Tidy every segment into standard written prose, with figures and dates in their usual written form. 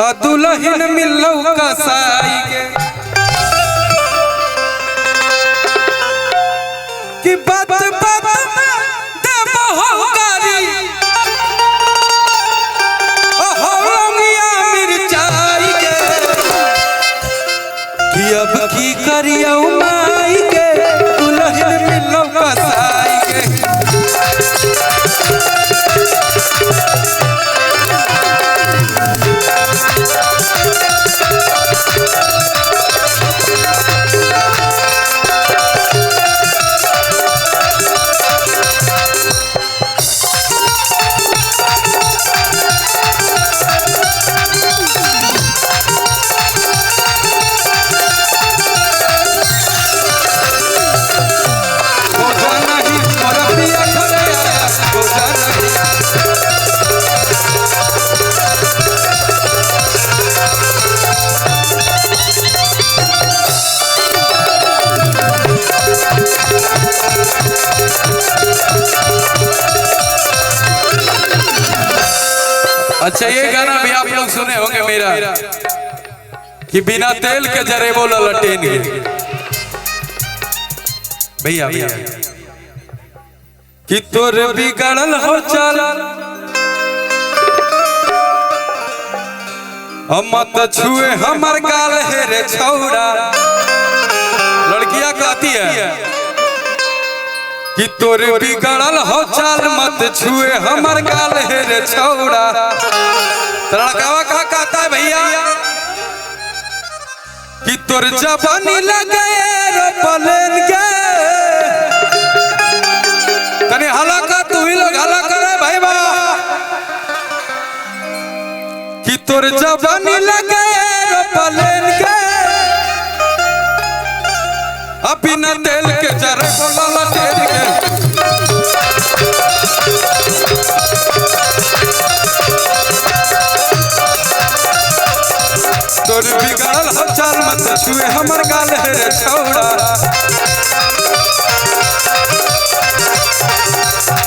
दुल्हन मिलौ कसाई के कि बात बात देबो गारी हो लंगिया मिर्चाई के कि अब की करियो माई के दुल्हन मिलौ कसाई के अच्छा ये गाना भी आप लोग सुने होंगे मेरा कि बिना तेल के जरे बोला लटेन भैया भैया कि तोर बिगड़ल हो चल मत छुए हमर गाल है रे छौड़ा लड़कियां कहती है कि तोर बिगड़ल हो चाल मत छुए हमर गाल है रे छौड़ा लड़कावा का कहता है भैया कि तोर जवानी लगे रो पलेन के तने हला का तू ही लोग हला करे भाई बा कि तोर जवानी लगे रो पलेन के अभी न तेल के जरे बोला लटेन के तोर बिगड़ल हो चाल मत छुए हमर गाल है रे छौड़ा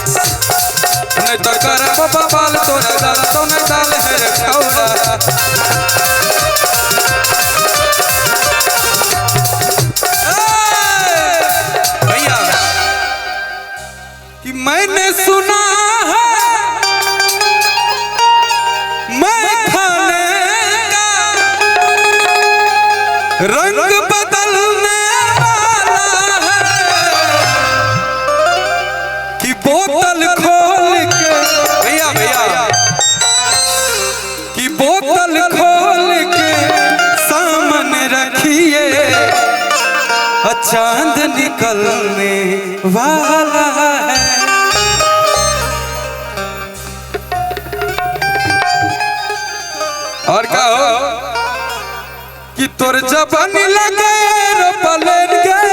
नहीं तो करे बाबा बाल तोरे दाल तो नहीं दाल है रे छौड़ा भैया कि मैंने सुना है मैं खाने का रंग बदलने वाला है कि बोतल खोल के भैया भैया कि बोतल खोल के सामने रखिए चांद निकलने वाला है और क्या हो कि तोर जवानी लगे रो पलेन गए